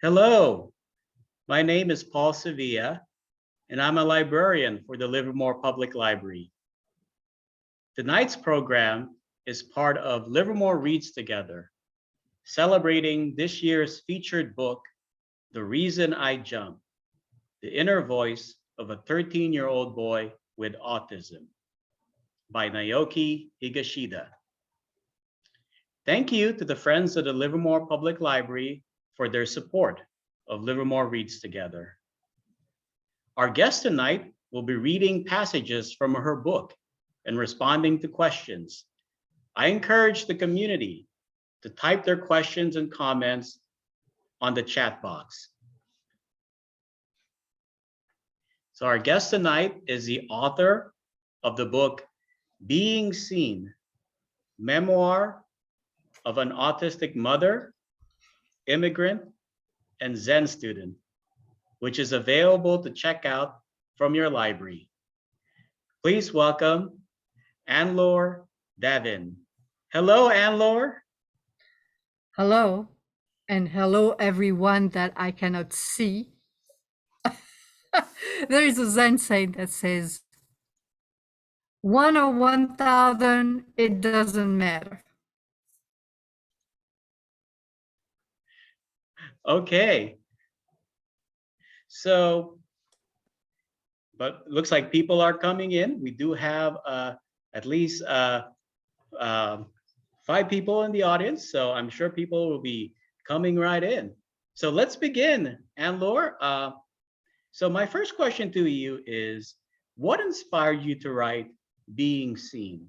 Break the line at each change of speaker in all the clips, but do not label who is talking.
Hello, my name is Paul Sevilla, and I'm a librarian for the Livermore Public Library. Tonight's program is part of Livermore Reads Together, celebrating this year's featured book, The Reason I Jump, The Inner Voice of a 13-year-old Boy with Autism by Naoki Higashida. Thank you to the Friends of the Livermore Public Library for their support of Livermore Reads Together. Our guest tonight will be reading passages from her book and responding to questions. I encourage the community to type their questions and comments on the chat box. So our guest tonight is the author of the book, Being Seen, Memoir of an Autistic Mother, Immigrant, and Zen Student, which is available to check out from your library. Please welcome Anlor Davin. Hello, Anlor.
Hello, and hello everyone that I cannot see. There is a Zen saying that says, 1 or 1,000, it doesn't matter.
Okay. So, but looks like people are coming in. We do have at least 5 people in the audience, so I'm sure people will be coming right in. So let's begin, Anlor. So my first question to you is, what inspired you to write Being Seen?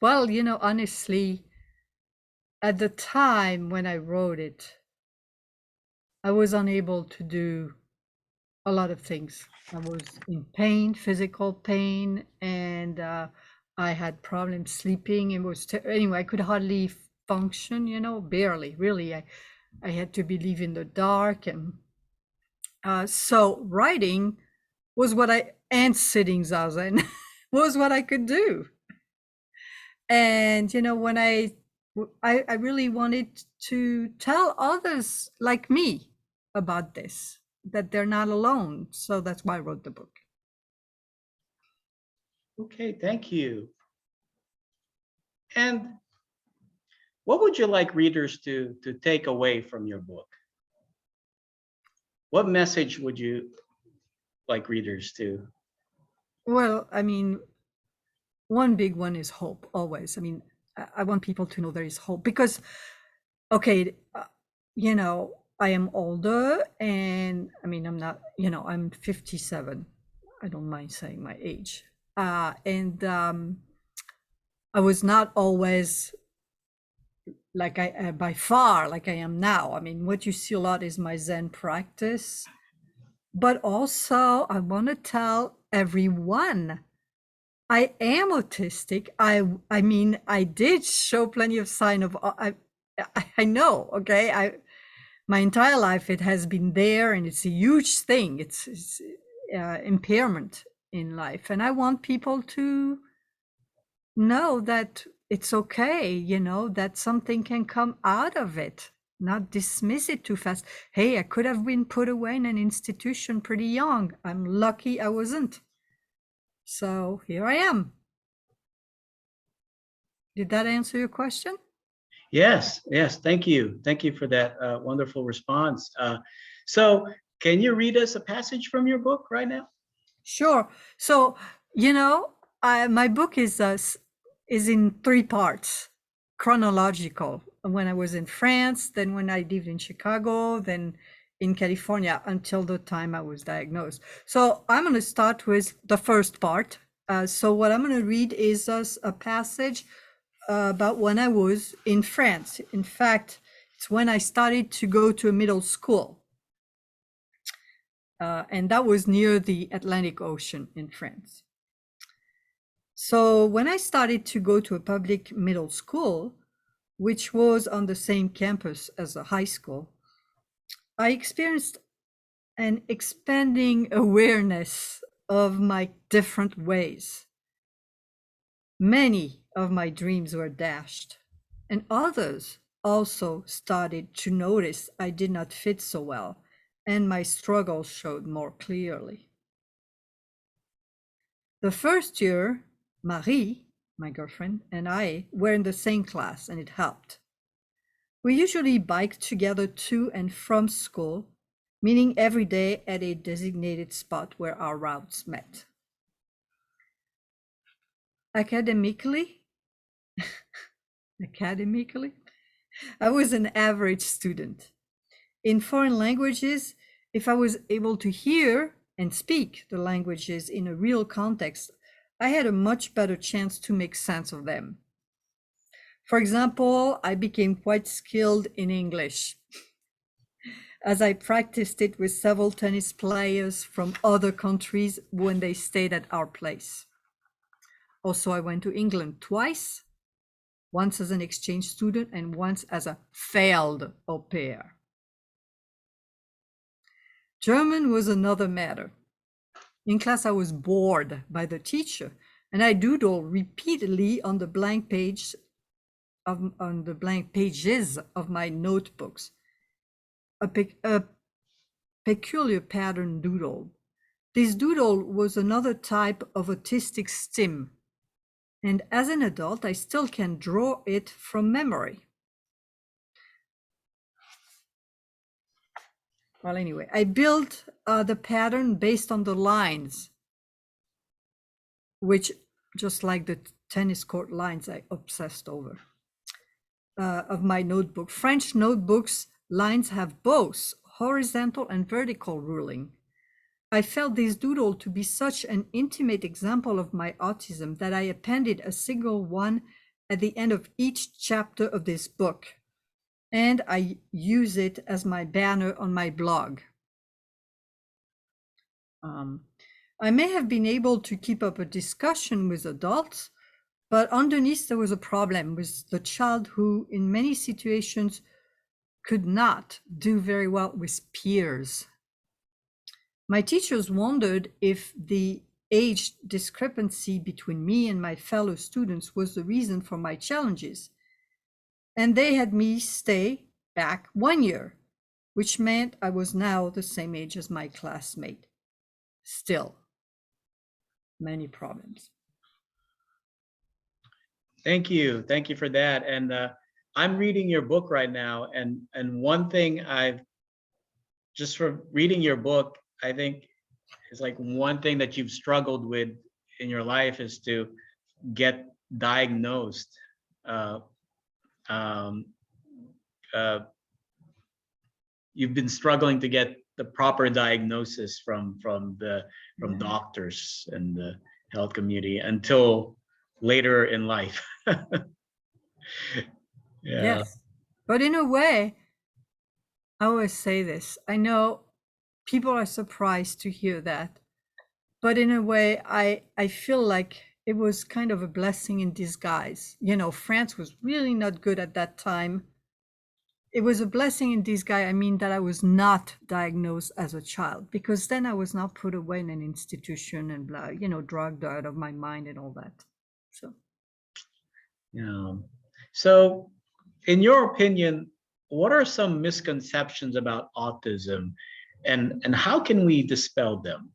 Well, honestly, at the time when I wrote it, I was unable to do a lot of things. I was in pain, physical pain, and I had problems sleeping. It was anyway, I could hardly function, barely, really. I had to live in the dark, and so writing was and sitting zazen was what I could do. And when I really wanted to tell others like me about this, that they're not alone. So that's why I wrote the book.
Okay, thank you. And what would you like readers to take away from your book? What message would you like readers to?
Well, I mean, one big one is hope, always. I mean, I want people to know there is hope because, okay, I am older, and I mean, I'm not, I'm 57. I don't mind saying my age. And I was not always like by far like I am now. I mean, what you see a lot is my Zen practice, but also I want to tell everyone I am autistic. I mean, I did show plenty of sign of I know, okay? My entire life it has been there, and it's a huge thing. It's impairment in life, and I want people to know that it's okay, that something can come out of it, not dismiss it too fast. Hey, I could have been put away in an institution pretty young. I'm lucky I wasn't. So here I am. Did that answer your question?
Yes, thank you. Thank you for that wonderful response. So can you read us a passage from your book right now?
Sure. So, my book is in 3 parts, chronological. When I was in France, then when I lived in Chicago, then in California until the time I was diagnosed. So I'm going to start with the first part. So what I'm going to read is a passage about when I was in France. In fact, it's when I started to go to a middle school. And that was near the Atlantic Ocean in France. So when I started to go to a public middle school, which was on the same campus as a high school, I experienced an expanding awareness of my different ways. Many of my dreams were dashed. and others also started to notice I did not fit so well, and my struggles showed more clearly. The first year, Marie, my girlfriend, and I were in the same class, and it helped. We usually biked together to and from school, meeting every day at a designated spot where our routes met. Academically, I was an average student. In foreign languages, if I was able to hear and speak the languages in a real context, I had a much better chance to make sense of them. For example, I became quite skilled in English as I practiced it with several tennis players from other countries when they stayed at our place. Also, I went to England twice, once as an exchange student and once as a failed au pair. German was another matter. In class, I was bored by the teacher, and I doodled repeatedly on the blank pages of my notebooks. A peculiar pattern doodle. This doodle was another type of autistic stim, and as an adult, I still can draw it from memory. Well, anyway, I built the pattern based on the lines, which, just like the tennis court lines, I obsessed over, of my notebook. French notebooks lines have both horizontal and vertical ruling. I felt this doodle to be such an intimate example of my autism that I appended a single one at the end of each chapter of this book, and I use it as my banner on my blog. I may have been able to keep up a discussion with adults, but underneath there was a problem with the child who, in many situations, could not do very well with peers. My teachers wondered if the age discrepancy between me and my fellow students was the reason for my challenges, and they had me stay back 1 year, which meant I was now the same age as my classmate. Still, many problems.
Thank you for that. And I'm reading your book right now, and one thing I've just from reading your book, I think is like one thing that you've struggled with in your life is to get diagnosed. You've been struggling to get the proper diagnosis from doctors and the health community until later in life.
Yes, but in a way, I always say this, I know people are surprised to hear that, but in a way, I feel like it was kind of a blessing in disguise. You know, France was really not good at that time. It was a blessing in disguise. I mean, that I was not diagnosed as a child, because then I was not put away in an institution and blah, you know, drugged out of my mind and all that. So,
yeah. So, in your opinion, what are some misconceptions about autism, and how can we dispel them?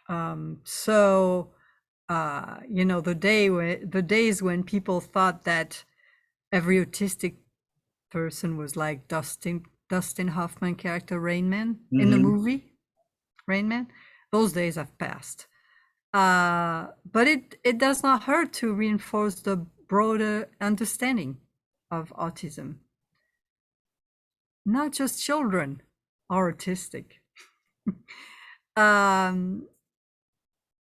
You know, the days when people thought that every autistic person was like Dustin Hoffman character Rain Man in the movie Rain Man, those days have passed. But it does not hurt to reinforce the broader understanding of autism. Not just children are autistic.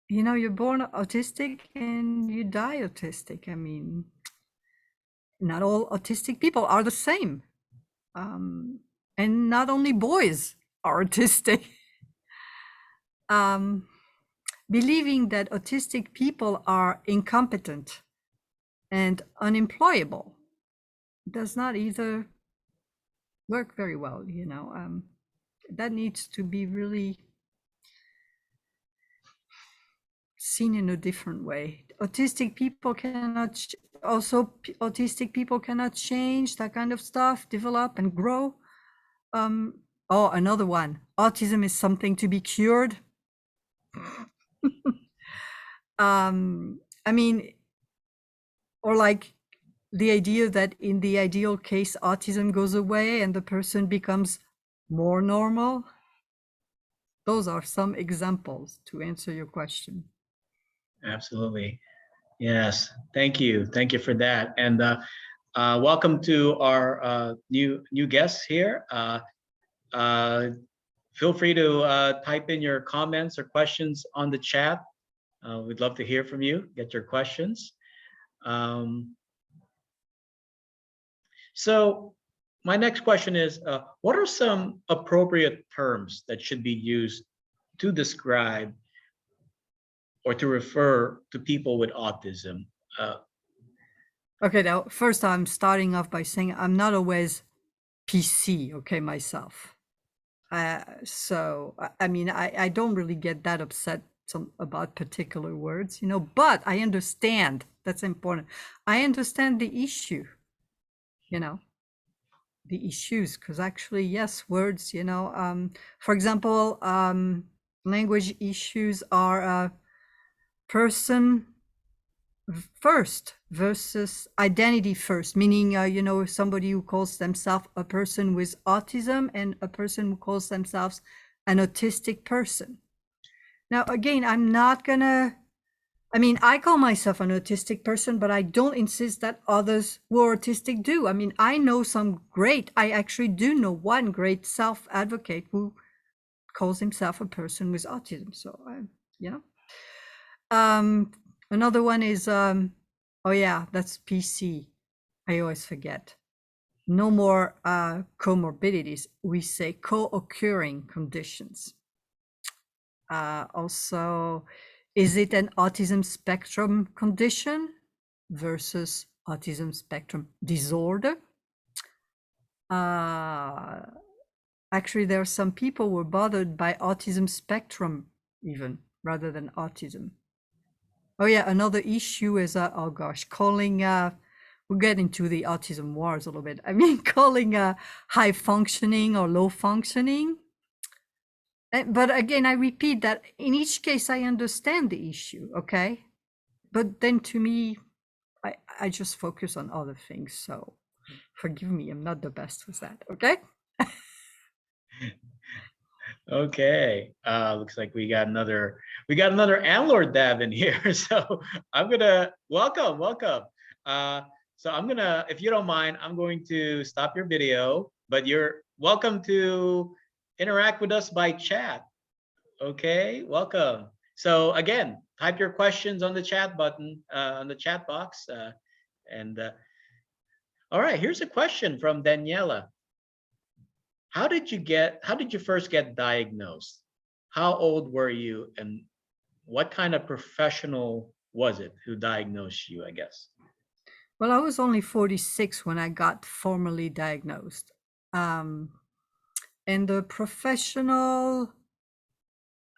You know, you're born autistic and you die autistic. I mean, not all autistic people are the same. And not only boys are autistic. Believing that autistic people are incompetent and unemployable does not either work very well, you know. That needs to be really seen in a different way. Autistic people cannot also autistic people cannot change, that kind of stuff, develop and grow. Oh, another one. Autism is something to be cured. I mean, or like the idea that in the ideal case, autism goes away and the person becomes more normal. Those are some examples to answer your question.
Absolutely. Yes. Thank you. Thank you for that. And welcome to our new guests here. Feel free to type in your comments or questions on the chat. We'd love to hear from you, get your questions. So my next question is, what are some appropriate terms that should be used to describe or to refer to people with autism?
Okay, now first I'm starting off by saying I'm not always PC, okay, myself. So, I mean, I don't really get that upset about particular words, you know, but I understand, that's important. I understand the issue, you know, the issues, because actually, yes, words, you know, for example, language issues are person first versus identity first, meaning, you know, somebody who calls themselves a person with autism and a person who calls themselves an autistic person. Now, again, I'm not gonna, I mean, I call myself an autistic person, but I don't insist that others who are autistic do. I mean, I know I actually do know one great self-advocate who calls himself a person with autism. So, you know. Another one is, oh yeah, that's PC. I always forget. No more comorbidities. We say co-occurring conditions. Also, is it an autism spectrum condition versus autism spectrum disorder? Actually, there are some people who are bothered by autism spectrum even rather than autism. Oh yeah, another issue is oh gosh, calling we'll get into the autism wars a little bit. I mean, calling high functioning or low functioning. But again, I repeat that in each case I understand the issue, okay? But then to me, I just focus on other things. So forgive me, I'm not the best with that, okay?
Okay. Looks like we got another Anlor Davin here. So I'm gonna welcome. So I'm gonna, if you don't mind, I'm going to stop your video, but you're welcome to interact with us by chat. Okay, welcome. So again, type your questions on the chat button, on the chat box. All right, here's a question from Daniela. How did you first get diagnosed? How old were you, and what kind of professional was it who diagnosed you, I guess?
Well, I was only 46 when I got formally diagnosed. And the professional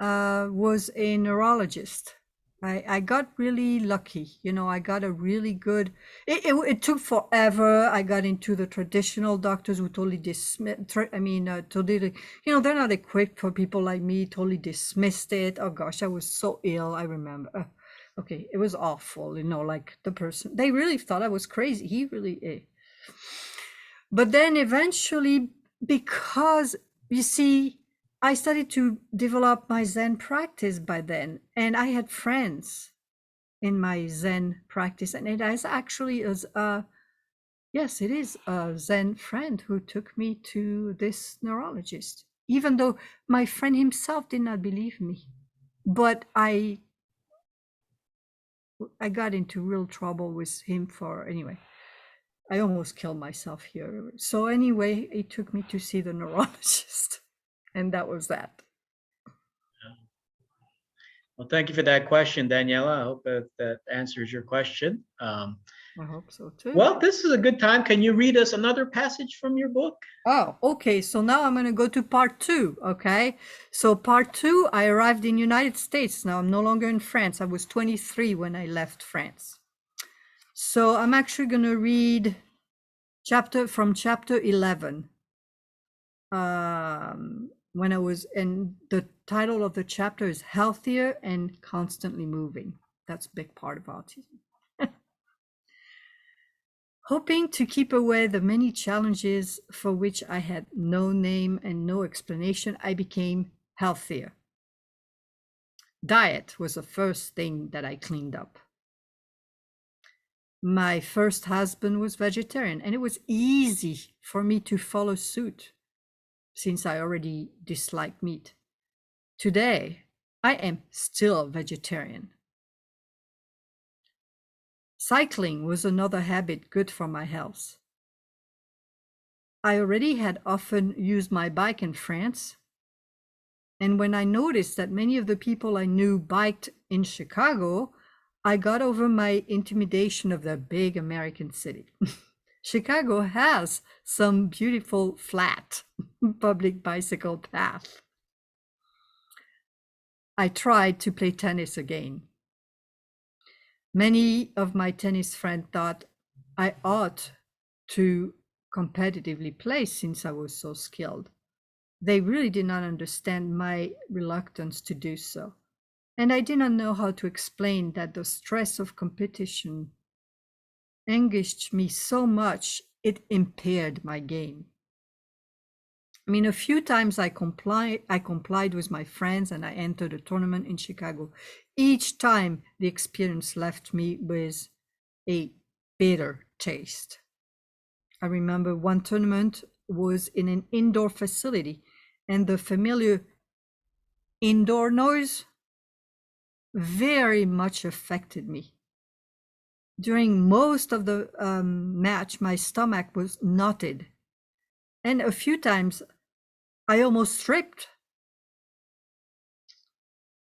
was a neurologist. I got really lucky, you know. I got a really good. It took forever. I got into the traditional doctors who totally dismissed. I mean, totally, you know, they're not equipped for people like me. Totally dismissed it. Oh gosh, I was so ill. I remember. Okay, it was awful. You know, like the person, they really thought I was crazy. He really. But then eventually, because you see, I started to develop my Zen practice by then, and I had friends in my Zen practice, and it is actually yes, it is a Zen friend who took me to this neurologist, even though my friend himself did not believe me. But I got into real trouble with him for anyway. I almost killed myself here. So anyway, it took me to see the neurologist, and that was that.
Well, thank you for that question, Daniela. I hope that answers your question.
I hope so too.
Well, this is a good time. Can you read us another passage from your book?
Oh, okay. So now I'm going to go to part 2. Okay. So part 2, I arrived in United States. Now I'm no longer in France. I was 23 when I left France. So I'm actually going to read chapter 11. When I was, and the title of the chapter is Healthier and Constantly Moving. That's a big part of autism. Hoping to keep away the many challenges for which I had no name and no explanation, I became healthier. Diet was the first thing that I cleaned up. My first husband was vegetarian, and it was easy for me to follow suit since I already disliked meat. Today, I am still a vegetarian. Cycling was another habit good for my health. I already had often used my bike in France, and when I noticed that many of the people I knew biked in Chicago, I got over my intimidation of the big American city. Chicago has some beautiful flat public bicycle path. I tried to play tennis again. Many of my tennis friends thought I ought to competitively play since I was so skilled. They really did not understand my reluctance to do so. And I did not know how to explain that the stress of competition engaged me so much it impaired my game. I mean, a few times I complied with my friends and I entered a tournament in Chicago. Each time the experience left me with a bitter taste. I remember one tournament was in an indoor facility, and the familiar indoor noise very much affected me. During most of the match, my stomach was knotted, and a few times I almost tripped.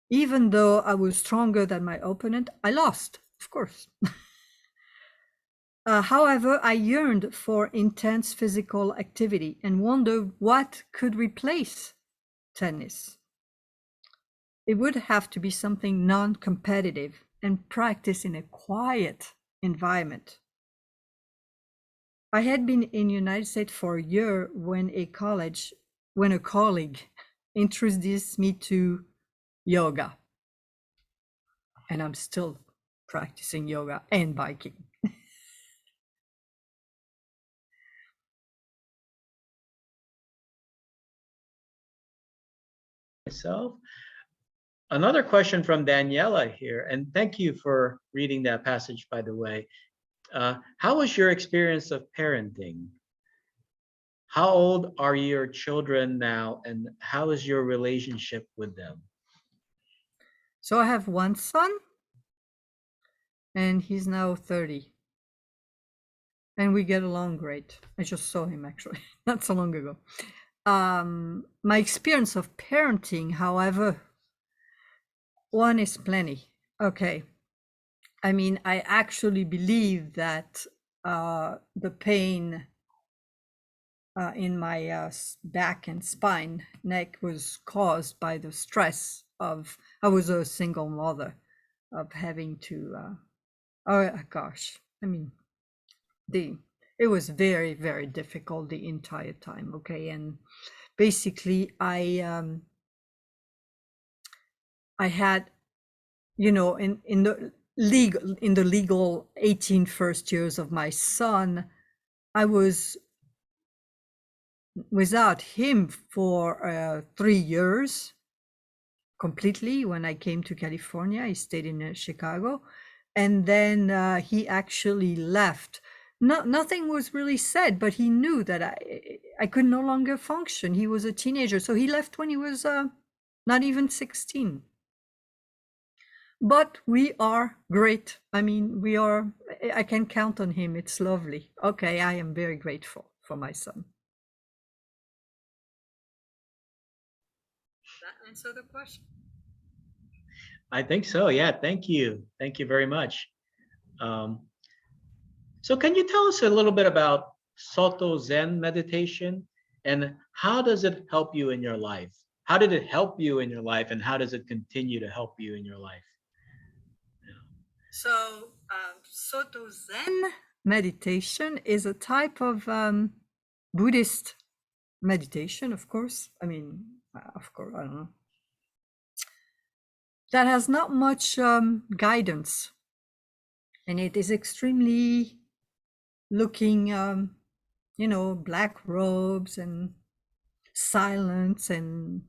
Even though I was stronger than my opponent, I lost, of course. However, I yearned for intense physical activity and wondered what could replace tennis. It would have to be something non-competitive and practiced in a quiet environment. I had been in the United States for a year when a colleague introduced me to yoga. And I'm still practicing yoga and biking.
Myself. Another question from Daniela here, and thank you for reading that passage, by the way. How was your experience of parenting? How old are your children now, and how is your relationship with them?
So I have one son, and he's now 30. And we get along great. I just saw him actually, not so long ago. My experience of parenting, however, one is plenty. Okay. I mean, I actually believe that the pain in my back and spine, neck was caused by the stress of, I was a single mother, of having to, oh gosh, I mean, it was very, very difficult the entire time. Okay. And basically I had, in the legal 18 first years of my son, I was without him for 3 years completely. When I came to California, I stayed in Chicago, and then he actually left. Nothing was really said, but he knew that I could no longer function. He was a teenager, so he left when he was not even 16. But we are great. I mean, I can count on him. It's lovely. Okay, I am very grateful for my son. Does that answer the question?
I think so. Yeah. Thank you. Thank you very much. So can you tell us a little bit about SotoZen meditation and how does it help you in your life? How did it help you in your life, and how does it continue to help you in your life?
So SotoZen meditation is a type of Buddhist meditation, of course. I mean, of course, I don't know. That has not much guidance, and it is extremely looking, black robes and silence. And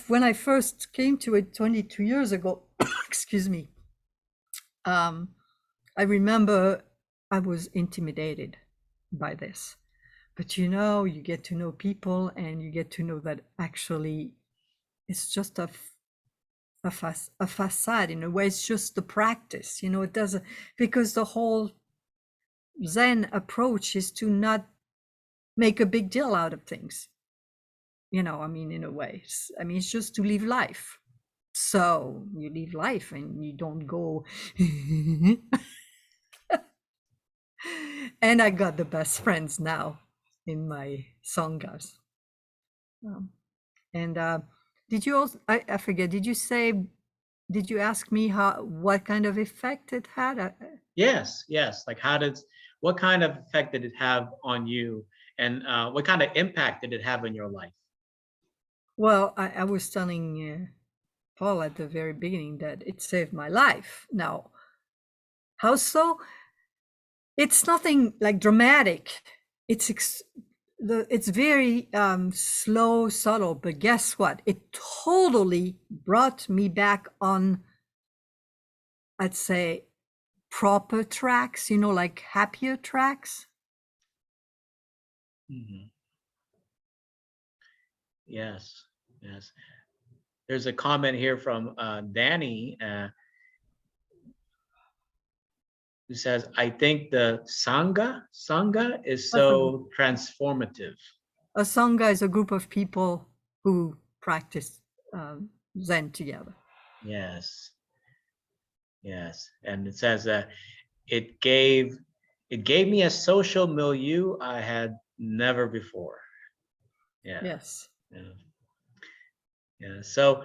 when I first came to it 22 years ago, excuse me, I remember I was intimidated by this. But you get to know people, and you get to know that actually it's just a facade in a way. It's just the practice, it doesn't, because the whole Zen approach is to not make a big deal out of things. In a way, it's just to live life. So you live life and you don't go. And I got the best friends now in my sanghas. And did you also, I forget, did you ask me what kind of effect it had?
Yes. Like what kind of effect did it have on you, and what kind of impact did it have in your life?
Well, I was telling Paul at the very beginning that it saved my life. Now, how so? It's nothing like dramatic. It's very slow, subtle, but guess what? It totally brought me back on, I'd say, proper tracks, like happier tracks.
Mm-hmm. Yes. There's a comment here from Danny who says, I think the Sangha is so transformative.
A Sangha is a group of people who practice Zen together.
Yes. And it says that it gave me a social milieu I had never before. Yeah.
Yes.
Yeah. So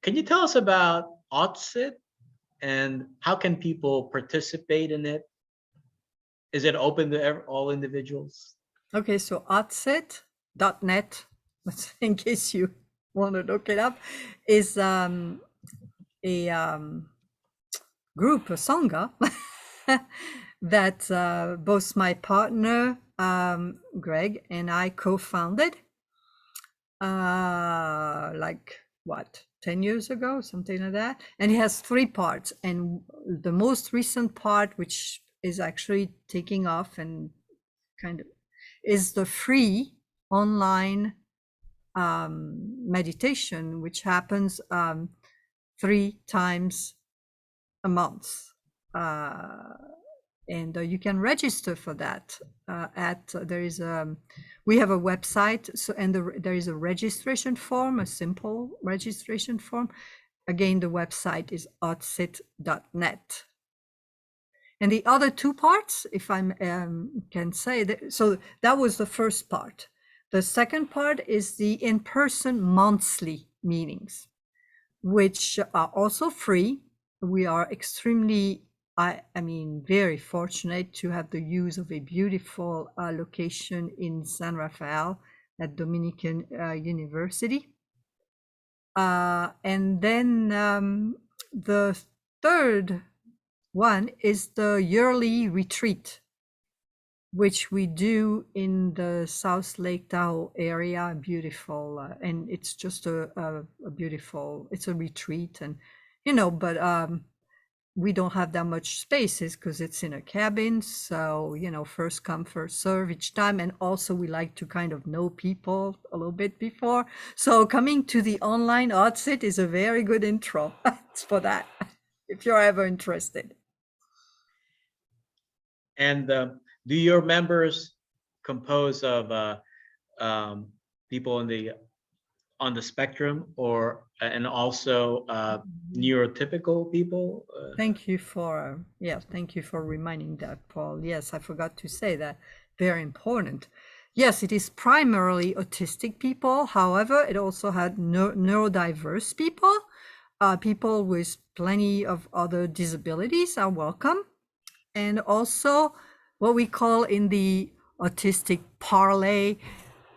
can you tell us about Autistic, and how can people participate in it? Is it open to all individuals?
Okay, so Autistic.net, in case you want to look it up, is a group, a Sangha, that both my partner, Greg, and I co-founded, like, 10 years ago, something like that. And it has 3 parts. And the most recent part, which is actually taking off and kind of, is the free online meditation, which happens 3 times a month. And you can register for that we have a website, so, and there is a registration form, a simple registration form. Again, the website is autistic.net. And the other 2 parts, if I can say that, so that was the first part. The second part is the in-person monthly meetings, which are also free. We are extremely, very fortunate to have the use of a beautiful location in San Rafael at Dominican University. And then the third one is the yearly retreat, which we do in the South Lake Tahoe area. Beautiful, and it's just a beautiful, it's a retreat, and but we don't have that much spaces because it's in a cabin, so first come first serve each time. And also we like to kind of know people a little bit before, so coming to the online Autistic is a very good intro for that, if you're ever interested.
And do your members compose of people on the spectrum, and also neurotypical people?
Thank you for reminding that, Paul. Yes, I forgot to say that. Very important. Yes, it is primarily autistic people. However, it also had neurodiverse people. People with plenty of other disabilities are welcome. And also what we call in the autistic parlay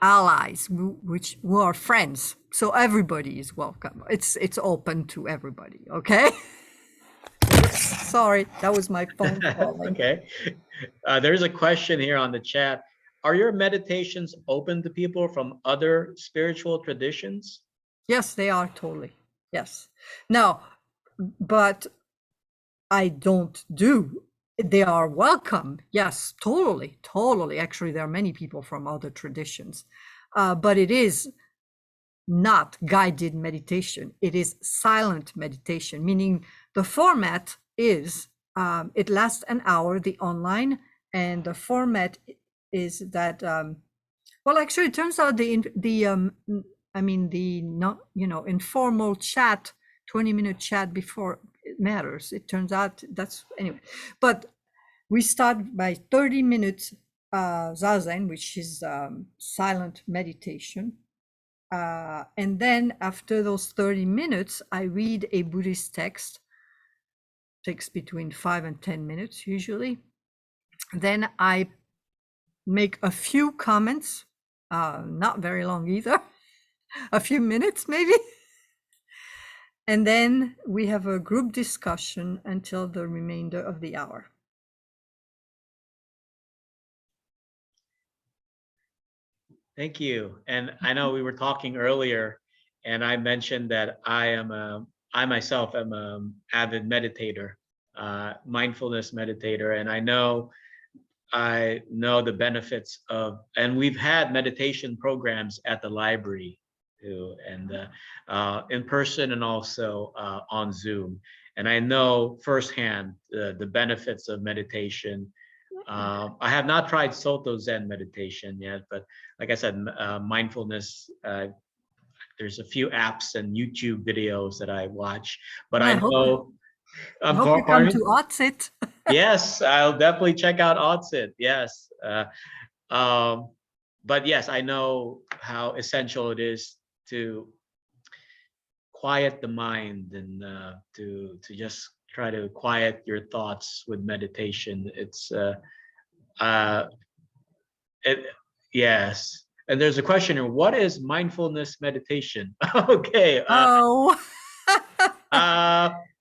allies, who are friends. So everybody is welcome. It's open to everybody. Okay. Sorry, that was my phone calling.
Okay. There's a question here on the chat. Are your meditations open to people from other spiritual traditions?
Yes, they are totally. Yes. Now, but I don't do. They are welcome. Yes, totally, totally. Actually, there are many people from other traditions, but it is not guided meditation. It is silent meditation, meaning the format is it lasts an hour, the online, and the format is that well, actually, it turns out the not informal chat, 20-minute chat before it matters. It turns out that's anyway, but we start by 30 minutes zazen, which is silent meditation. And then after those 30 minutes, I read a Buddhist text. Takes between 5 and 10 minutes usually. Then I make a few comments, not very long either, a few minutes maybe. And then we have a group discussion until the remainder of the hour.
Thank you. And I know we were talking earlier, and I mentioned that I myself am an avid meditator, mindfulness meditator, and I know the benefits of, and we've had meditation programs at the library too, and in person and also on Zoom. And I know firsthand the benefits of meditation. I have not tried SotoZen meditation yet, but like I said, mindfulness. There's a few apps and YouTube videos that I watch, but I know.
I hope you come to Autistic.
Yes, I'll definitely check out Autistic. Yes, but yes, I know how essential it is to quiet the mind and to just try to quiet your thoughts with meditation. It yes. And there's a question here. What is mindfulness meditation? Okay.
Oh.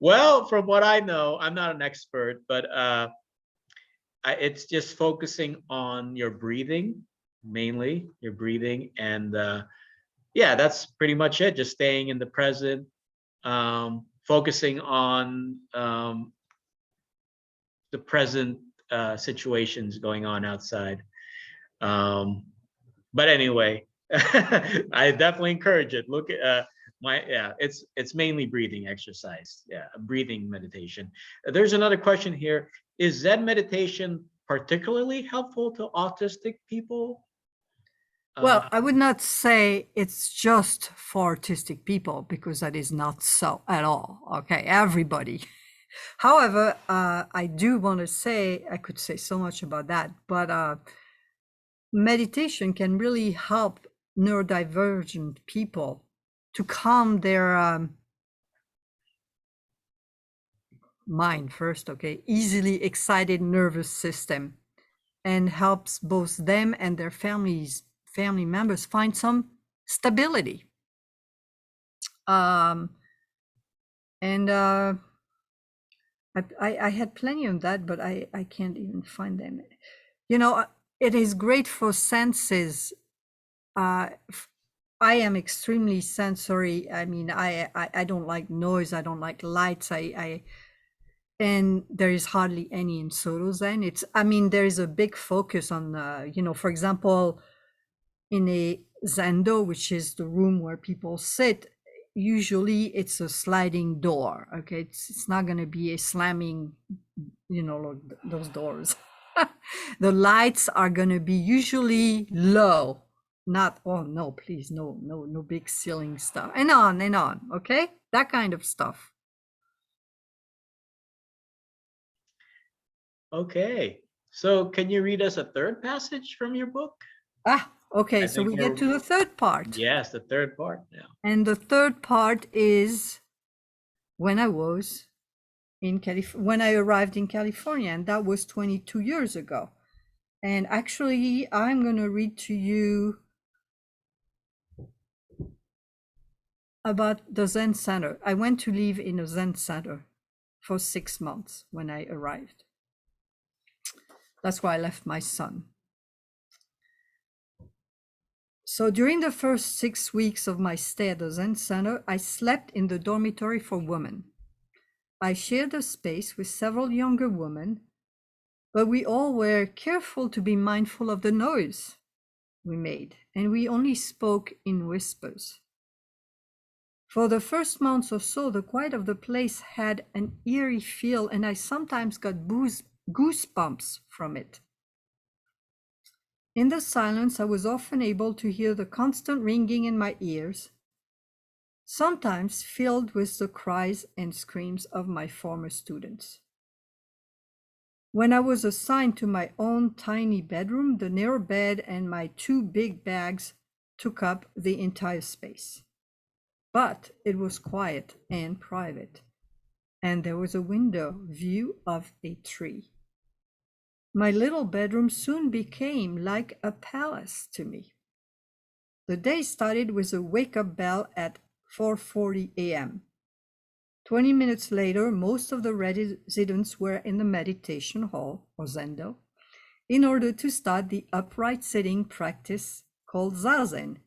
Well, from what I know, I'm not an expert, but it's just focusing on your breathing, mainly your breathing, and yeah, that's pretty much it. Just staying in the present, focusing on the present situations going on outside. But anyway, I definitely encourage it. Look at it's mainly breathing exercise. Yeah, a breathing meditation. There's another question here. Is Zen meditation particularly helpful to autistic people?
Well, I would not say it's just for autistic people, because that is not so at all. Okay, everybody. However, I do want to say, I could say so much about that, but meditation can really help neurodivergent people to calm their mind first, okay, easily excited nervous system, and helps both them and their family members find some stability. And I had plenty of that, but I can't even find them. It is great for senses. I am extremely sensory. I mean, I don't like noise. I don't like lights. And there is hardly any in SotoZen. There is a big focus on, for example, in a Zendo, which is the room where people sit, usually it's a sliding door. Okay, it's not going to be a slamming, those doors. The lights are going to be usually low, not, oh no, please, no big ceiling stuff, and on. Okay, that kind of stuff.
Okay, so can you read us a third passage from your book?
Okay, so we get to the third part.
Yes, the third part now.
And the third part is when I was when I arrived in California, and that was 22 years ago. And actually, I'm going to read to you about the Zen Center. I went to live in a Zen Center for 6 months when I arrived. That's why I left my son. So during the first 6 weeks of my stay at the Zen Center, I slept in the dormitory for women. I shared a space with several younger women, but we all were careful to be mindful of the noise we made, and we only spoke in whispers. For the first months or so, the quiet of the place had an eerie feel, and I sometimes got goosebumps from it. In the silence, I was often able to hear the constant ringing in my ears, sometimes filled with the cries and screams of my former students. When I was assigned to my own tiny bedroom, the narrow bed and my 2 big bags took up the entire space. But it was quiet and private, and there was a window view of a tree. My little bedroom soon became like a palace to me. The day started with a wake-up bell at 4:40 a.m. 20 minutes later, most of the residents were in the meditation hall, or zendo, in order to start the upright sitting practice called Zazen,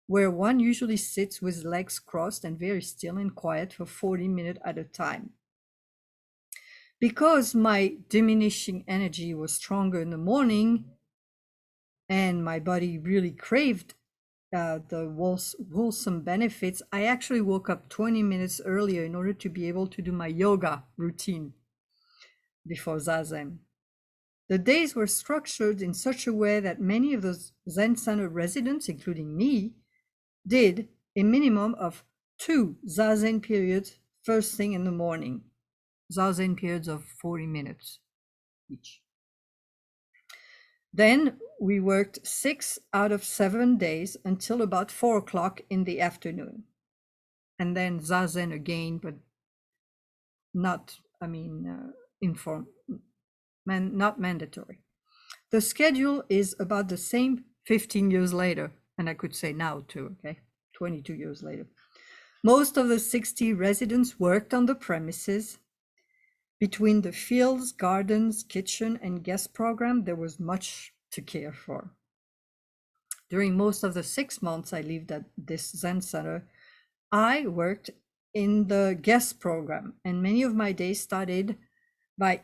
where one usually sits with legs crossed and very still and quiet for 40 minutes at a time. Because my diminishing energy was stronger in the morning and my body really craved the wholesome benefits, I actually woke up 20 minutes earlier in order to be able to do my yoga routine before Zazen. The days were structured in such a way that many of the Zen Center residents, including me, did a minimum of 2 Zazen periods first thing in the morning. Zazen periods of 40 minutes each. Then we worked 6 out of 7 days until about 4 o'clock in the afternoon. And then Zazen again, but not, not mandatory. The schedule is about the same 15 years later, and I could say now too, okay, 22 years later. Most of the 60 residents worked on the premises. Between the fields, gardens, kitchen, and guest program, there was much to care for. During most of the 6 months I lived at this Zen Center, I worked in the guest program, and many of my days started by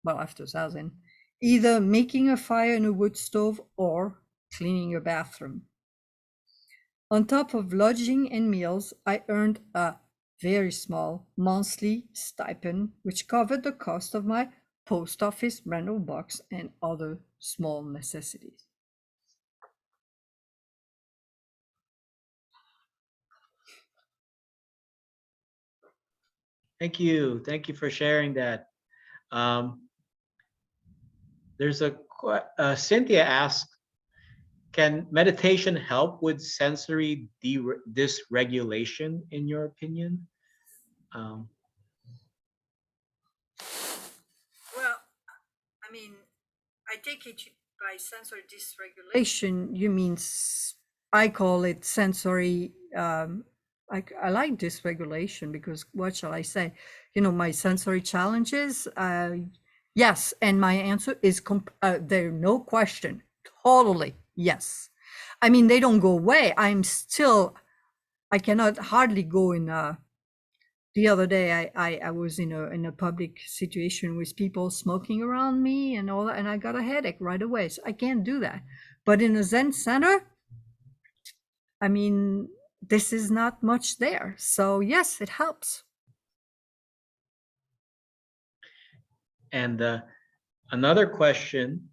after Zazen, either making a fire in a wood stove or cleaning a bathroom. On top of lodging and meals, I earned a very small monthly stipend, which covered the cost of my post office rental box and other small necessities.
Thank you. Thank you for sharing that. There's Cynthia asks, can meditation help with sensory dysregulation, in your opinion?
Well, I take it by sensory dysregulation, you mean, I call it sensory, I like dysregulation because what shall I say? My sensory challenges, yes. And my answer is there's no question, totally yes. They don't go away. I cannot hardly go in the other day I was in a public situation with people smoking around me and all that, and I got a headache right away. So I can't do that. But in a Zen Center, this is not much there. So yes, it helps.
And another question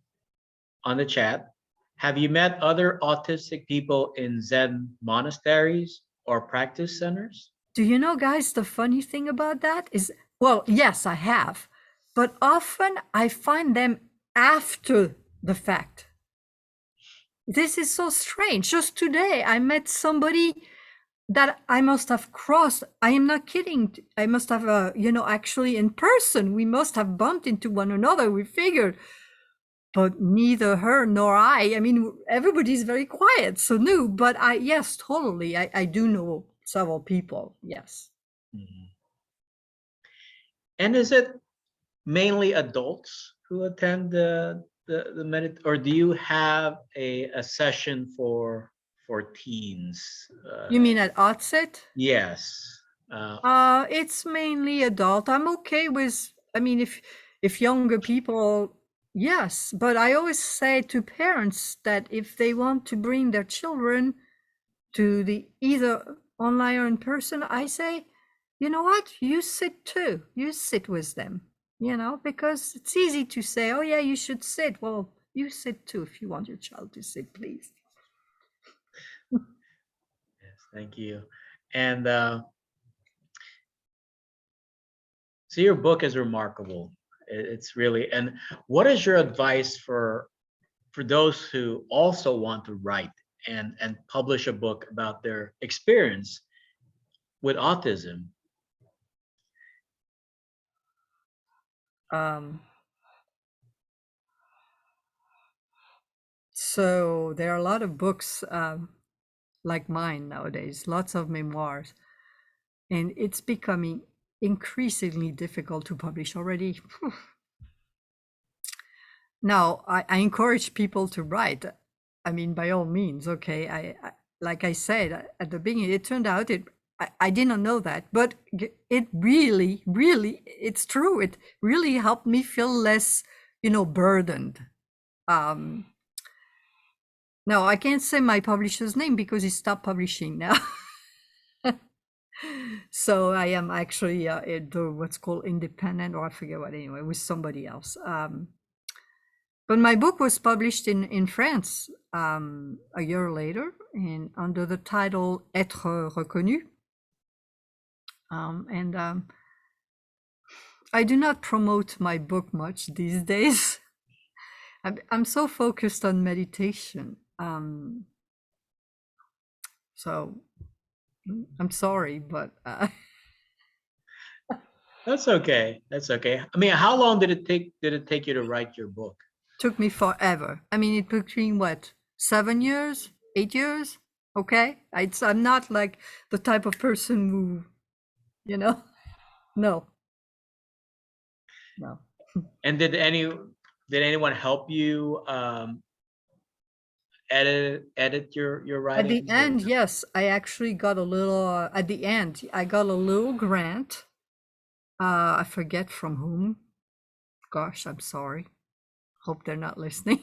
on the chat: have you met other autistic people in Zen monasteries or practice centers?
Do you know, guys, the funny thing about that is, well, yes, I have, but often I find them after the fact. This is so strange. Just today, I met somebody that I must have crossed. I am not kidding. I must have, actually in person, we must have bumped into one another. We figured, but neither her nor I mean, everybody's very quiet. So no, but yes, totally. I do know several people. Yes.
Mhm. And is it mainly adults who attend the or do you have a session for teens?
You mean at Outset?
Yes. Uh,
It's mainly adult. I'm okay with, I mean, if younger people, yes, but I always say to parents that if they want to bring their children to the either online or in person, I say, you know what, you sit too. You sit with them, because it's easy to say, oh yeah, you should sit. Well, you sit too if you want your child to sit, please.
yes, thank you. And so your book is remarkable. It's really. And what is your advice for those who also want to write and publish a book about their experience with autism?
Um, so there are a lot of books like mine nowadays, lots of memoirs, and it's becoming increasingly difficult to publish already. Now, I encourage people to write. I mean, by all means, okay. Like I said at the beginning, it turned out I didn't know that, but it really, really, it's true. It really helped me feel less, burdened. Um, Now, I can't say my publisher's name because he stopped publishing now. So I am actually what's called independent, or I forget what, anyway, with somebody else. But my book was published in France a year later, and under the title Être reconnu. And I do not promote my book much these days. I'm so focused on meditation. So I'm sorry, but
That's okay. That's okay. I mean, how long did it take you to write your book?
took me forever. I mean, it took me what, 7 years, 8 years? Okay, I'm not like the type of person who, you know, no, no.
And did anyone help you edit your
At the
writings or
end, yes, I actually got a little. At the end, I got a little grant. I forget from whom. Gosh, I'm sorry. Hope they're not listening.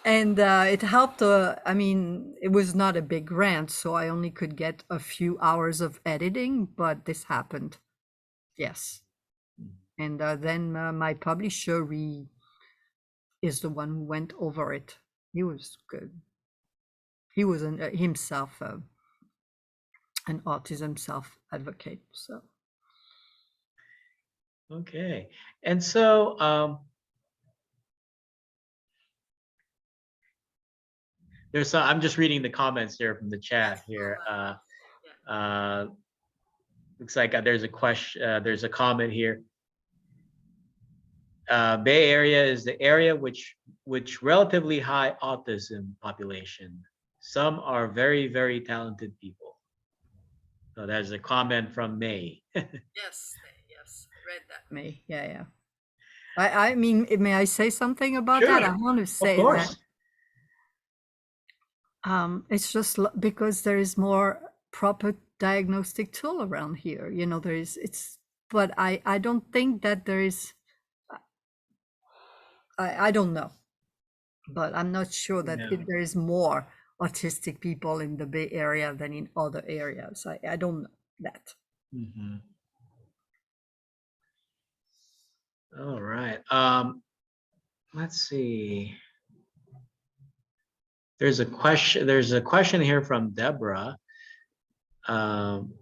And it helped. I mean, it was not a big grant, so I only could get a few hours of editing, but this happened. Yes. And then my publisher is the one who went over it. He was good. He was himself an autism self advocate. So
okay? And so I'm just reading the comments here from the chat here. Uh, looks like there's a question. There's a comment here. Bay Area is the area which relatively high autism population. Some are very, very talented people. So there's a comment from May.
yes, yes, read that. Me, yeah, yeah. I mean, may I say something about that? I
Sure,
want to
of
say that
course.
it's just because there is more proper diagnostic tool around here. There is but I don't think that there is. I don't know, but I'm not sure that
Yeah.
there is more autistic people in the Bay Area than in other areas. I don't know that.
Mhm. All right. Let's see. There's a question. There's a question here from Deborah. Um,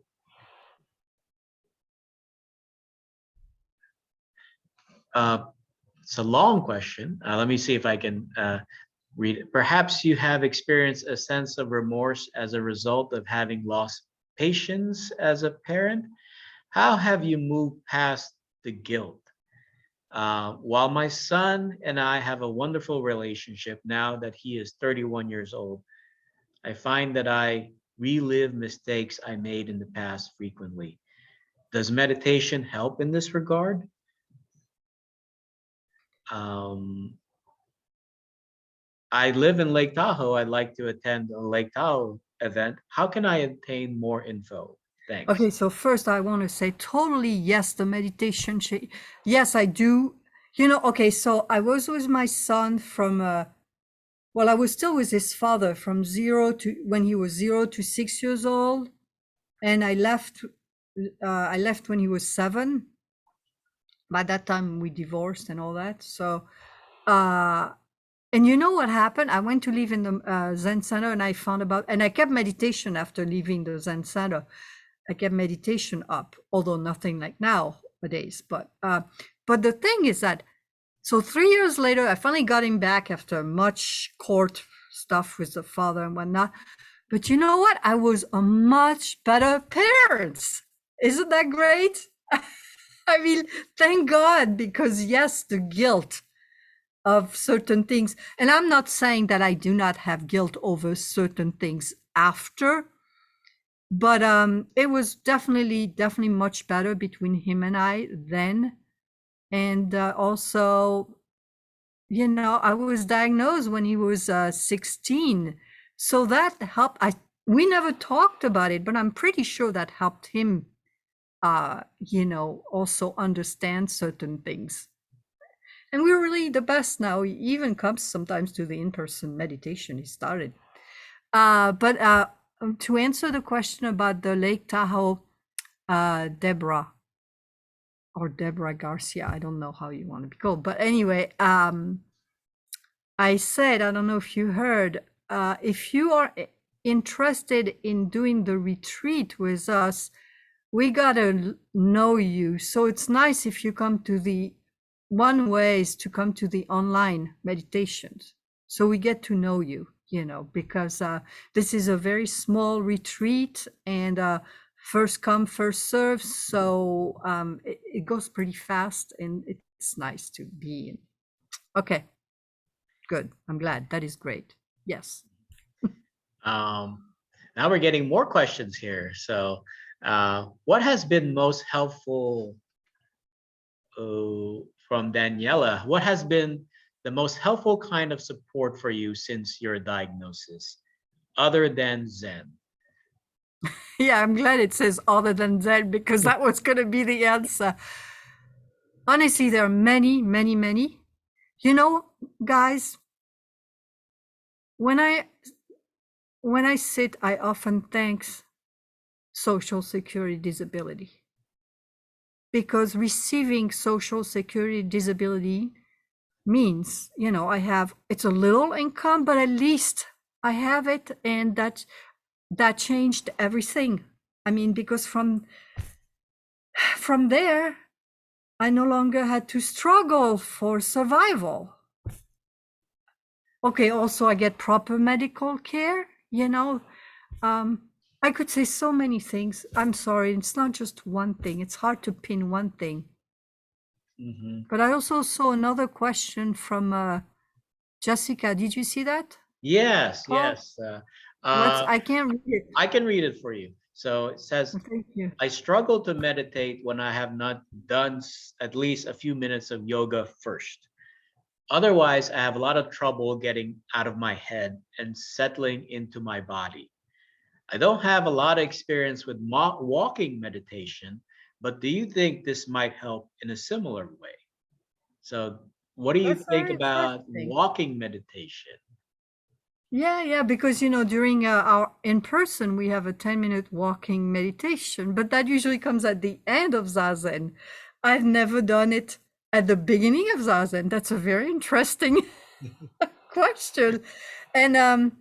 uh, it's a long question. Let me see if I can Read it. Perhaps you have experienced a sense of remorse as a result of having lost patience as a parent. How have you moved past the guilt? While my son and I have a wonderful relationship now that he is 31 years old, I find that I relive mistakes I made in the past frequently. Does meditation help in this regard? Um, I live in Lake Tahoe. I'd like to attend a Lake Tahoe event. How can I obtain more info? Thanks.
Okay, so first I want to say totally yes, the meditation. Yes, I do. Okay, so I was with my son from, well, I was still with his father from when he was 0 to 6 years old. And I left when he was 7. By that time we divorced and all that. So, and you know what happened? I went to live in the Zen Center, and I kept meditation after leaving the Zen Center. I kept meditation up, although nothing like nowadays. But the thing is that, so 3 years later, I finally got him back after much court stuff with the father and whatnot. But you know what? I was a much better parent. Isn't that great? I mean, thank God, because yes, the guilt of certain things. And I'm not saying that I do not have guilt over certain things after, but it was definitely much better between him and I then. And also, I was diagnosed when he was 16. So that helped. We never talked about it, but I'm pretty sure that helped him, also understand certain things. And we're really the best now. He even comes sometimes to the in-person meditation he started. But to answer the question about the Lake Tahoe, Deborah Garcia, I don't know how you want to be called, but anyway, I said, I don't know if you heard, if you are interested in doing the retreat with us, we gotta know you. So it's nice if you come to one way is to come to the online meditations. So we get to know you, because this is a very small retreat, and first come, first serve. So it goes pretty fast, and it's nice to be in. Okay, good. I'm glad. That is great. Yes.
Now we're getting more questions here. So what has been most helpful from Daniela? What has been the most helpful kind of support for you since your diagnosis, other than Zen?
Yeah, I'm glad it says other than Zen, because that was going to be the answer. Honestly, there are many, many, many. Guys, when I sit, I often thank Social Security disability, because receiving Social Security disability means, it's a little income, but at least I have it, and that changed everything. I mean, because from there, I no longer had to struggle for survival. Okay, also I get proper medical care, I could say so many things. I'm sorry, it's not just one thing. It's hard to pin one thing.
Mm-hmm.
But I also saw another question from Jessica. Did you see that?
Yes,
Paul?
yes.
I can't read it.
I can read it for you. So it says,
Thank you.
I struggle to meditate when I have not done at least a few minutes of yoga first. Otherwise, I have a lot of trouble getting out of my head and settling into my body. I don't have a lot of experience with walking meditation, but do you think this might help in a similar way? So what do you
That's
think
very
about
interesting.
walking meditation?
Yeah, because during our in person we have a 10-minute walking meditation, but that usually comes at the end of Zazen. I've never done it at the beginning of Zazen. That's a very interesting question. And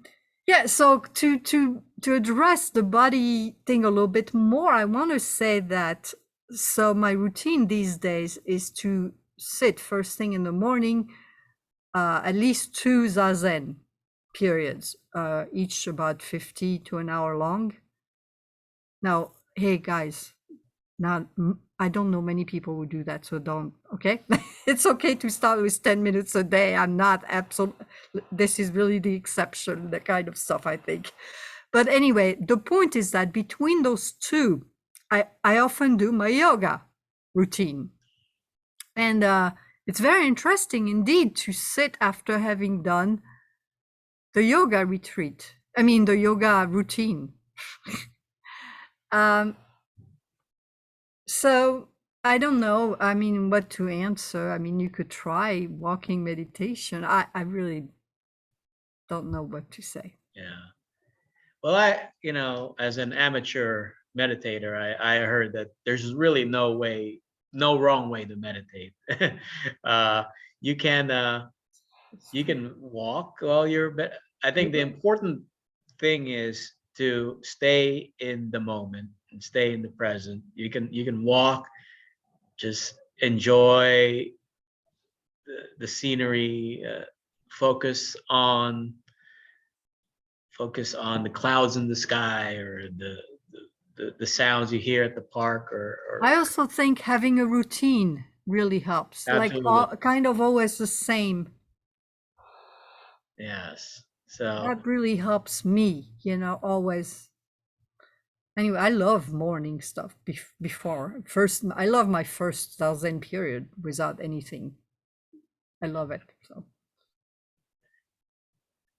yeah, so to address the body thing a little bit more, I want to say that, so my routine these days is to sit first thing in the morning, at least 2 Zazen. periods, each about 50 to an hour long. Now, hey guys, I don't know many people who do that, so don't, okay? It's okay to start with 10 minutes a day. I'm not absolute. This is really the exception, the kind of stuff, I think. But anyway, the point is that between those two, I often do my yoga routine. And it's very interesting indeed to sit after having done the yoga retreat. I mean, the yoga routine. So I don't know. I mean, what to answer. I mean, you could try walking meditation. I really don't know what to say.
Yeah. Well, as an amateur meditator, I heard that there's really no wrong way to meditate. uh, you can walk while I think the important thing is to stay in the moment and stay in the present. You can walk, just enjoy the scenery, focus on the clouds in the sky, or the sounds you hear at the park, or
I also think having a routine really helps. Like
absolutely.
kind of always the same.
Yes. So
That really helps me, always. Anyway, I love morning stuff before. First, I love my first Zen period without anything. I love it.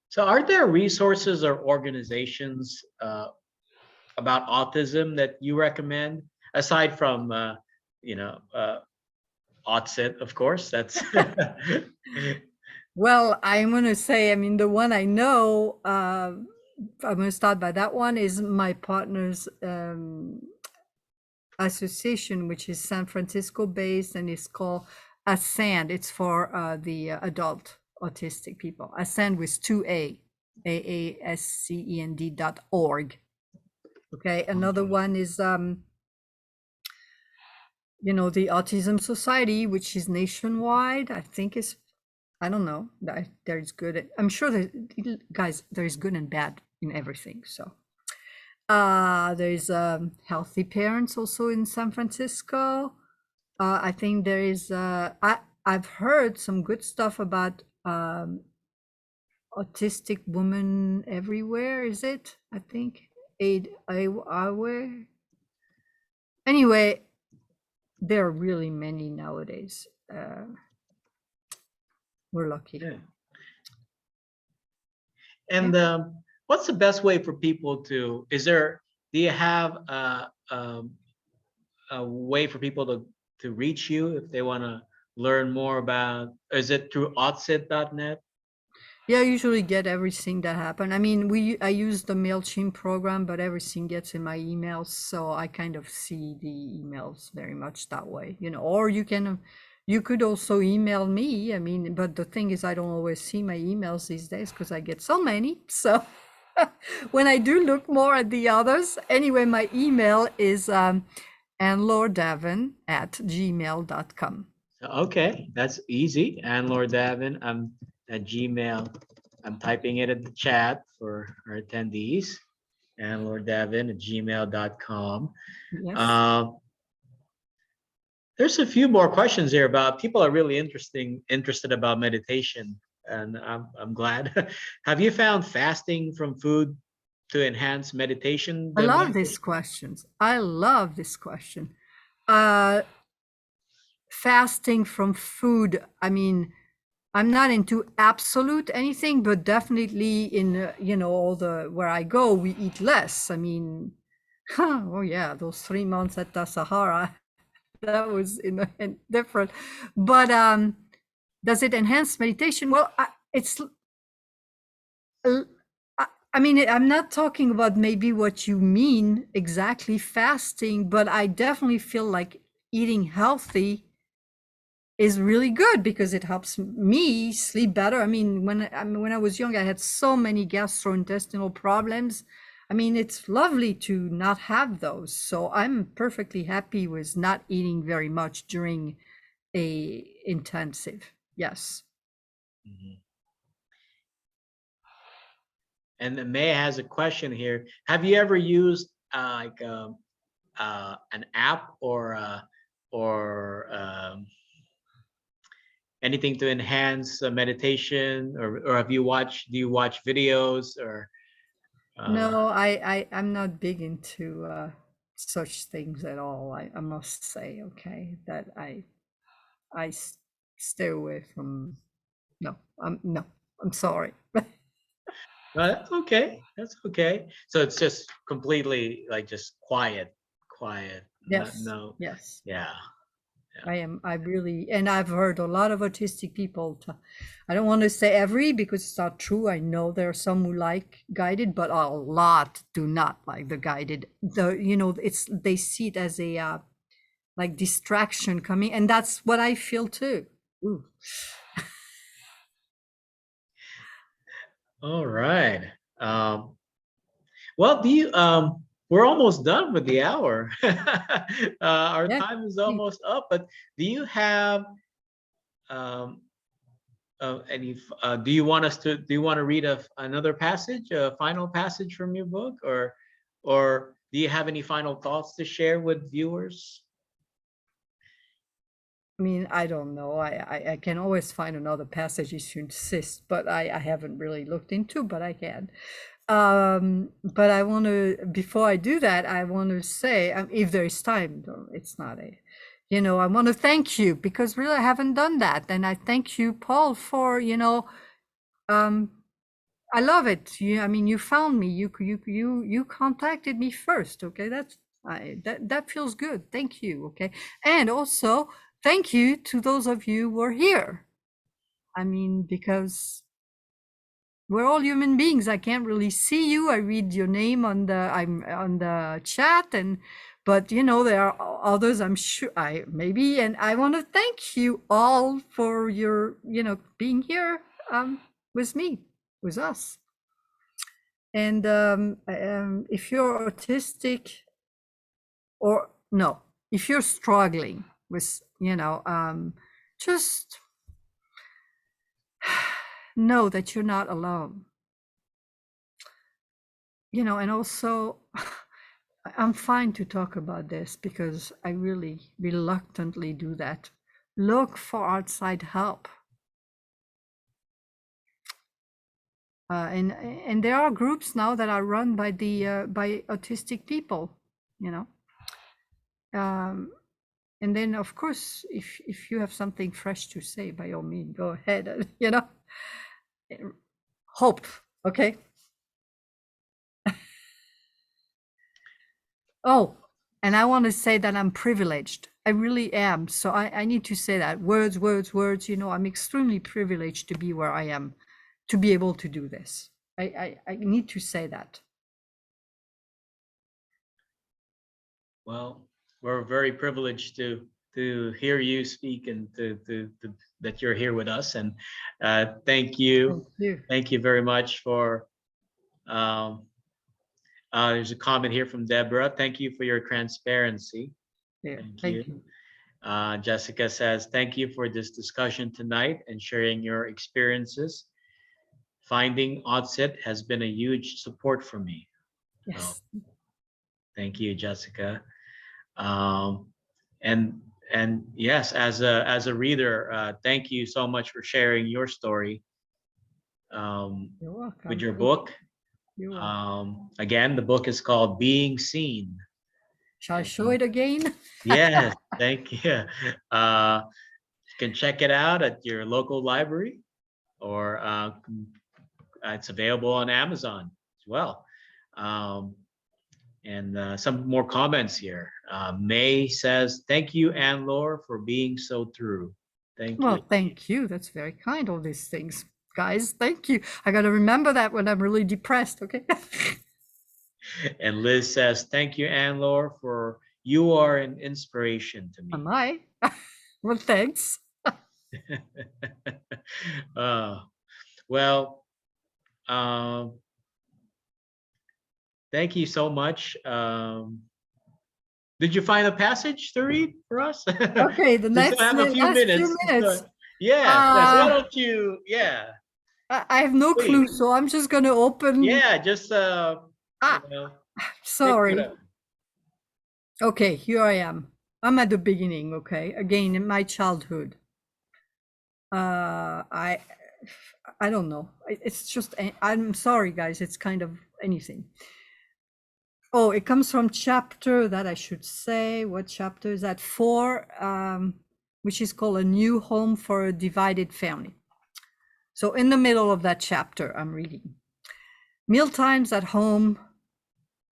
so are there resources or organizations about autism that you recommend, aside from Autistic, of course? That's
Well, I'm going to say, I mean, the one I know, I'm going to start by that one, is my partner's association, which is San Francisco based, and it's called Ascend. It's for the adult autistic people. Ascend with 2A, AASCEND.org. Okay. Another one is, the Autism Society, which is nationwide. I think is, I don't know. There's good. I'm sure that, guys, there is good and bad in everything. So there's Healthy Parents also in San Francisco. I think there is. I've heard some good stuff about Autistic Women Everywhere. Is it? I think Aid Our. Anyway, there are really many nowadays. We're lucky.
yeah. And what's the best way for people to? Do you have a way for people to reach you if they want to learn more about? Is it through Autistic.net?
Yeah, I usually get everything that happened. I mean, I use the MailChimp program, but everything gets in my emails, so I kind of see the emails very much that way, or you could also email me. I mean, but the thing is, I don't always see my emails these days because I get so many. So when I do look more at the others, anyway, my email is anlordavin@gmail.com.
Okay, that's easy. Anlor Davin. I'm at Gmail. I'm typing it in the chat for our attendees. Anlor Davin at gmail.com.
Yes.
There's a few more questions here about people are really interested about meditation, and I'm glad. Have you found fasting from food to enhance meditation?
I love these questions. I love this question. Fasting from food. I mean, I'm not into absolute anything, but definitely in all where I go, we eat less. I mean, oh yeah, those 3 months at the Sahara, that was different. But does it enhance meditation? Well, I mean, I'm not talking about maybe what you mean exactly fasting, but I definitely feel like eating healthy is really good because it helps me sleep better. I mean, when I was young, I had so many gastrointestinal problems. I mean, it's lovely to not have those. So I'm perfectly happy with not eating very much during a intensive. Yes.
Mhm. And then May has a question here. Have you ever used an app or anything to enhance meditation, or have you watched? Do you watch videos or?
No, I'm not big into such things at all. I must say, okay, that I stay away from. No, no, I'm sorry.
That's okay. That's okay. So it's just completely like just quiet, quiet.
Yes,
No.
yes.
Yeah.
I really, and I've heard a lot of autistic people. I don't want to say every because it's not true. I know there are some who like guided, but a lot do not like the guided. They see it as a like distraction coming, and that's what I feel too. Ooh.
All right. Well, do you we're almost done with the hour. Our
Yeah.
time is almost up, but do you have um any do you want to read another passage, a final passage from your book, or do you have any final thoughts to share with viewers?
I mean, I don't know. I can always find another passage if you insist, but I haven't really looked into, but I can. But I want to, before I do that, I want to say, if there is time, it's not I want to thank you because really I haven't done that. And I thank you, Paul, for, I love it. I mean, you found me, you contacted me first. Okay. That feels good. Thank you. Okay. And also thank you to those of you who are here. I mean, because we're all human beings. I can't really see you. I read your name on the chat, but there are others. I'm sure and I want to thank you all for your being here with me, with us. And if you're autistic, or no, if you're struggling with just know that you're not alone. And also I'm fine to talk about this because I really reluctantly do that. Look for outside help. And there are groups now that are run by by autistic people, and then of course if you have something fresh to say, by all means go ahead. Hope. Okay. Oh, and I want to say that I'm privileged. I really am. So I need to say that. Words. I'm extremely privileged to be where I am, to be able to do this. I need to say that.
Well, we're very privileged to hear you speak and that you're here with us. And thank you.
Thank you.
Thank you very much for there's a comment here from Deborah. Thank you for your transparency.
Yeah,
Thank you. Jessica says, thank you for this discussion tonight and sharing your experiences. Finding Autistic has been a huge support for me.
Yes.
So, thank you, Jessica. And yes, as a reader, thank you so much for sharing your story
You're welcome.
with your book.
You're welcome.
Again, the book is called Being Seen.
Shall I show it again?
Yes, thank you. You can check it out at your local library, or it's available on Amazon as well. And some more comments here. May says, thank you, Anlor, for being so true. Thank you.
Well, thank you. That's very kind, all these things. Guys, thank you. I got to remember that when I'm really depressed, okay?
And Liz says, thank you, Anlor, for you are an inspiration to me.
Am I? Well, thanks.
Well, thank you so much. Did you find a passage to read for us?
Okay, the
We still
next
have a few
last
minutes.
few minutes.
Yes, yes. Why don't you? Yeah.
I have no clue,
Please.
so I'm just gonna open.
Yeah, just you
Ah,
know, take
sorry.
it up.
Okay, here I am. I'm at the beginning. Okay, again in my childhood. I don't know. It's just I'm sorry, guys. It's kind of anything. Oh, it comes from chapter that I should say. What chapter is that? 4, which is called A New Home for a Divided Family. So in the middle of that chapter, I'm reading. Mealtimes at home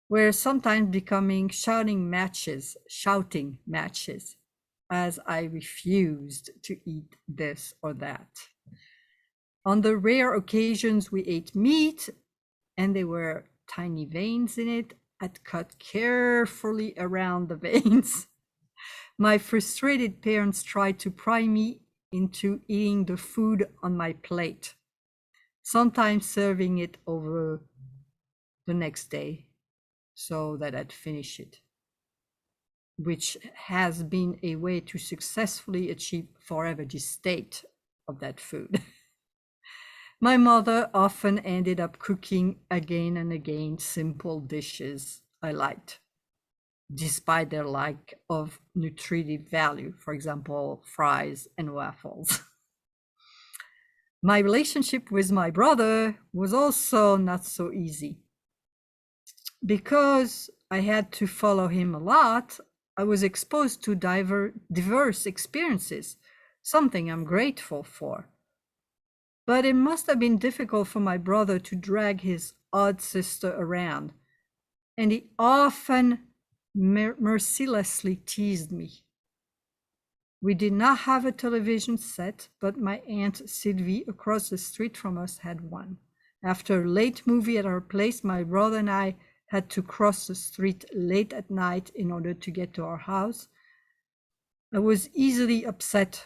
were sometimes becoming shouting matches, as I refused to eat this or that. On the rare occasions we ate meat, and there were tiny veins in it, I'd cut carefully around the veins. My frustrated parents tried to pry me into eating the food on my plate, sometimes serving it over the next day so that I'd finish it, which has been a way to successfully achieve forever the state of that food. My mother often ended up cooking again and again simple dishes I liked, despite their lack of nutritive value, for example, fries and waffles. My relationship with my brother was also not so easy. Because I had to follow him a lot, I was exposed to diverse experiences, something I'm grateful for. But it must have been difficult for my brother to drag his odd sister around, and he often mercilessly teased me. We did not have a television set, but my Aunt Sylvie across the street from us had one. After a late movie at our place, my brother and I had to cross the street late at night in order to get to our house. I was easily upset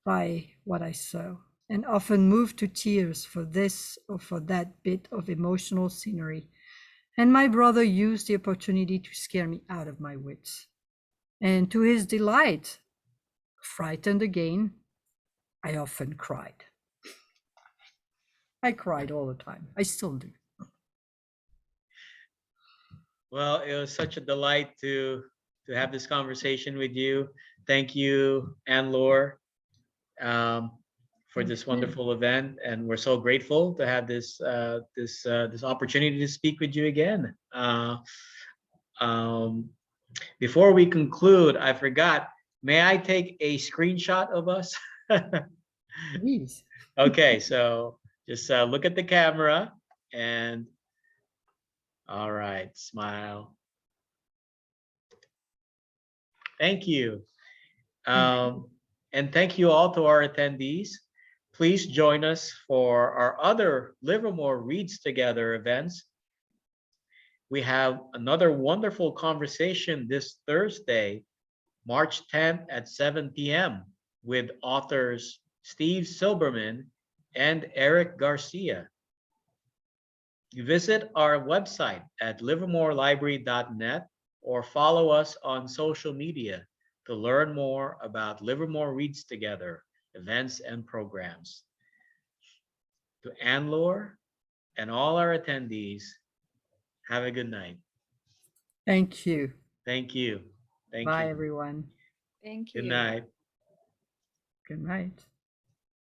by what I saw and often moved to tears for this or for that bit of emotional scenery. And my brother used the opportunity to scare me out of my wits. And to his delight, frightened again, I often cried. I cried all the time. I still do.
Well, it was such a delight to have this conversation with you. Thank you, Anlor, for this wonderful event, and we're so grateful to have this this opportunity to speak with you again. Before we conclude, I forgot. May I take a screenshot of us?
Please.
Okay, so just look at the camera and all right, smile. Thank you. And thank you all to our attendees. Please join us for our other Livermore Reads Together events. We have another wonderful conversation this Thursday, March 10th at 7 p.m. with authors Steve Silberman and Eric Garcia. You visit our website at livermorelibrary.net or follow us on social media to learn more about Livermore Reads Together events and programs. To Anlor and all our attendees, have a good night.
Thank you.
Thank you. Thank
Bye,
you.
everyone.
Thank
Good
you.
night.
Good night.